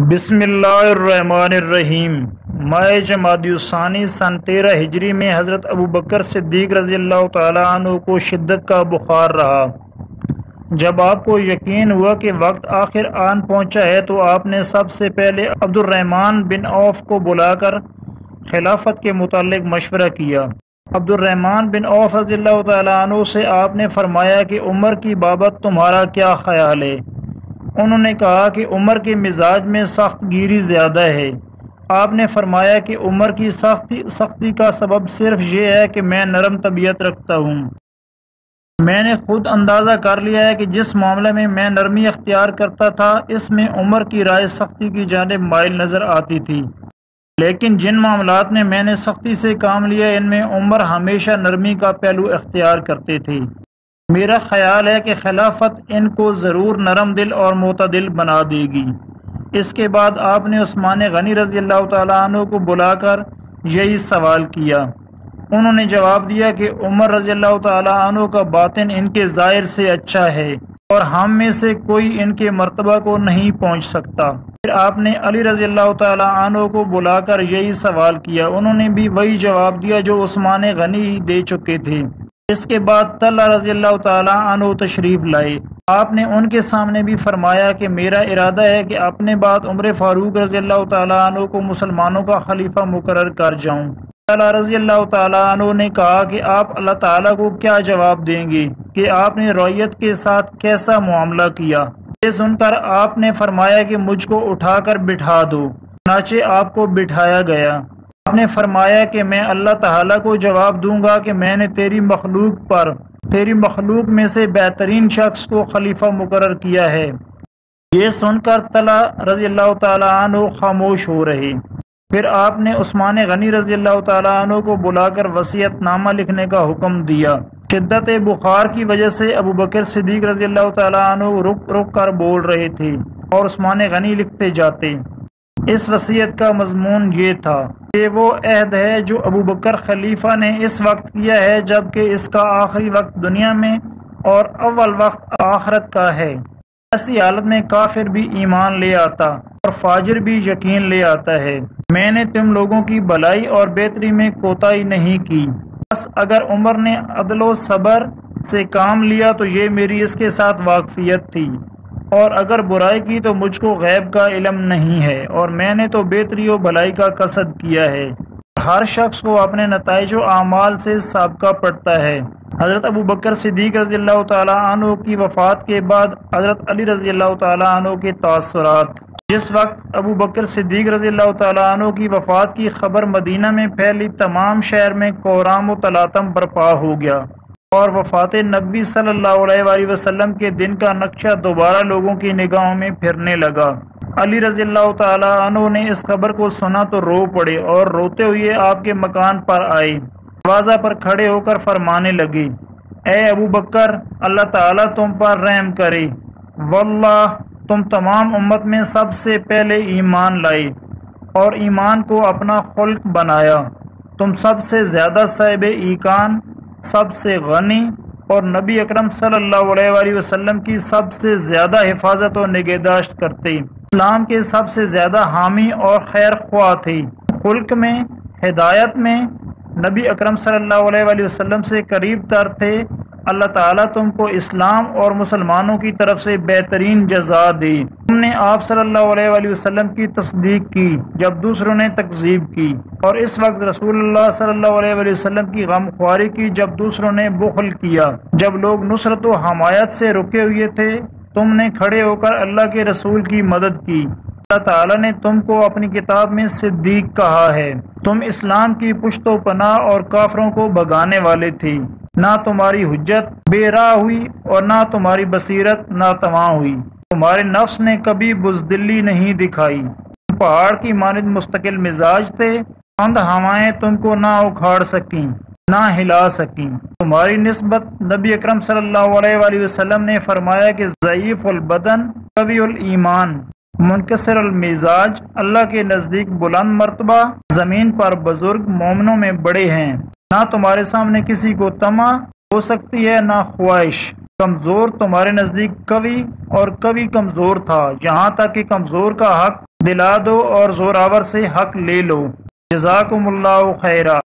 بسم اللہ الرحمن الرحیم۔ ماہ جمادی الثانی سن 13 ہجری میں حضرت ابوبکر صدیق رضی اللہ تعالیٰ عنہ کو شدت کا بخار رہا۔ جب آپ کو یقین ہوا کہ وقت آخر آن پہنچا ہے تو آپ نے سب سے پہلے عبد الرحمن بن عوف کو بلا کر خلافت کے متعلق مشورہ کیا۔ عبد الرحمن بن عوف رضی اللہ تعالیٰ عنہ سے آپ نے فرمایا کہ عمر کی بابت تمہارا کیا خیال ہے؟ انہوں نے کہا کہ عمر کے مزاج میں سخت گیری زیادہ ہے۔ آپ نے فرمایا کہ عمر کی سختی کا سبب صرف یہ ہے کہ میں نرم طبیعت رکھتا ہوں۔ میں نے خود اندازہ کر لیا ہے کہ جس معاملے میں میں نرمی اختیار کرتا تھا اس میں عمر کی رائے سختی کی جانب مائل نظر آتی تھی، لیکن جن معاملات میں میں نے سختی سے کام لیا ان میں عمر ہمیشہ نرمی کا پہلو اختیار کرتے تھے۔ میرا خیال ہے کہ خلافت ان کو ضرور نرم دل اور معتدل بنا دے گی۔ اس کے بعد آپ نے عثمان غنی رضی اللہ تعالیٰ عنہ کو بلا کر یہی سوال کیا۔ انہوں نے جواب دیا کہ عمر رضی اللہ تعالیٰ عنہ کا باطن ان کے ظاہر سے اچھا ہے اور ہم میں سے کوئی ان کے مرتبہ کو نہیں پہنچ سکتا۔ پھر آپ نے علی رضی اللہ تعالیٰ عنہ کو بلا کر یہی سوال کیا۔ انہوں نے بھی وہی جواب دیا جو عثمان غنی دے چکے تھے۔ اس کے بعد طلحہ رضی اللہ تعالیٰ عنہ تشریف لائے۔ آپ نے ان کے سامنے بھی فرمایا کہ میرا ارادہ ہے کہ اپنے بعد عمر فاروق رضی اللہ تعالیٰ عنہ کو مسلمانوں کا خلیفہ مقرر کر جاؤں۔ طلحہ رضی اللہ تعالیٰ عنہ نے کہا کہ آپ اللہ تعالیٰ کو کیا جواب دیں گے کہ آپ نے رعیت کے ساتھ کیسا معاملہ کیا؟ یہ سن کر آپ نے فرمایا کہ مجھ کو اٹھا کر بٹھا دو۔ چنانچہ آپ کو بٹھایا گیا۔ آپ نے فرمایا کہ میں اللہ تعالیٰ کو جواب دوں گا کہ میں نے تیری مخلوق میں سے بہترین شخص کو خلیفہ مقرر کیا ہے۔ یہ سن کر طلحہ رضی اللہ تعالیٰ عنہ خاموش ہو رہے۔ پھر آپ نے عثمان غنی رضی اللہ تعالیٰ عنہ کو بلا کر وصیت نامہ لکھنے کا حکم دیا۔ شدت بخار کی وجہ سے ابوبکر صدیق رضی اللہ تعالیٰ عنہ رک کر بول رہے تھے اور عثمان غنی لکھتے جاتے۔ اس وصیت کا مضمون یہ تھا کہ وہ عہد ہے جو ابوبکر خلیفہ نے اس وقت کیا ہے جبکہ اس کا آخری وقت دنیا میں اور اول وقت آخرت کا ہے۔ ایسی حالت میں کافر بھی ایمان لے آتا اور فاجر بھی یقین لے آتا ہے۔ میں نے تم لوگوں کی بھلائی اور بہتری میں کوتاہی نہیں کی، بس اگر عمر نے عدل و صبر سے کام لیا تو یہ میری اس کے ساتھ واقفیت تھی، اور اگر برائی کی تو مجھ کو غیب کا علم نہیں ہے اور میں نے تو بہتری و بھلائی کا قصد کیا ہے۔ ہر شخص کو اپنے نتائج و اعمال سے سابقہ پڑتا ہے۔ حضرت ابوبکر صدیق رضی اللہ تعالیٰ عنہ کی وفات کے بعد حضرت علی رضی اللہ تعالیٰ عنہ کے تاثرات۔ جس وقت ابوبکر صدیق رضی اللہ تعالیٰ عنہ کی وفات کی خبر مدینہ میں پھیلی تمام شہر میں کوہرام و تلاطم برپا ہو گیا اور وفات نبوی صلی اللہ علیہ وآلہ وسلم کے دن کا نقشہ دوبارہ لوگوں کی نگاہوں میں پھرنے لگا۔ علی رضی اللہ تعالیٰ عنہ نے اس خبر کو سنا تو رو پڑے اور روتے ہوئے آپ کے مکان پر آئے، دروازہ پر کھڑے ہو کر فرمانے لگے، اے ابوبکر، اللہ تعالیٰ تم پر رحم کرے، واللہ تم تمام امت میں سب سے پہلے ایمان لائے اور ایمان کو اپنا خلق بنایا۔ تم سب سے زیادہ صاحب ایقان، سب سے غنی اور نبی اکرم صلی اللہ علیہ وآلہ وسلم کی سب سے زیادہ حفاظت و نگہداشت کرتے، اسلام کے سب سے زیادہ حامی اور خیر خواہ تھے، خلق میں، ہدایت میں نبی اکرم صلی اللہ علیہ وآلہ وسلم سے قریب تر تھے۔ اللہ تعالیٰ تم کو اسلام اور مسلمانوں کی طرف سے بہترین جزا دے۔ تم نے آپ صلی اللہ علیہ وآلہ وسلم کی تصدیق کی جب دوسروں نے تکذیب کی، اور اس وقت رسول اللہ صلی اللہ علیہ وآلہ وسلم کی غمخواری کی جب دوسروں نے بخل کیا۔ جب لوگ نصرت و حمایت سے رکے ہوئے تھے تم نے کھڑے ہو کر اللہ کے رسول کی مدد کی۔ اللہ تعالیٰ نے تم کو اپنی کتاب میں صدیق کہا ہے۔ تم اسلام کی پشت و پناہ اور کافروں کو بھگانے والے تھے۔ نہ تمہاری حجت بے راہ ہوئی اور نہ تمہاری بصیرت ناتواں ہوئی۔ تمہارے نفس نے کبھی بزدلی نہیں دکھائی۔ تم پہاڑ کی مانند مستقل مزاج تھے، اندھ ہوائیں تم کو نہ اکھاڑ سکیں نہ ہلا سکیں۔ تمہاری نسبت نبی اکرم صلی اللہ علیہ وآلہ وسلم نے فرمایا کہ ضعیف البدن قوی الایمان منکسر المزاج اللہ کے نزدیک بلند مرتبہ، زمین پر بزرگ مومنوں میں بڑے ہیں۔ نہ تمہارے سامنے کسی کو طمع ہو سکتی ہے نہ خواہش۔ کمزور تمہارے نزدیک قوی اور قوی کمزور تھا، یہاں تک کہ کمزور کا حق دلا دو اور زوراور سے حق لے لو۔ جزاکم اللہ خیرا۔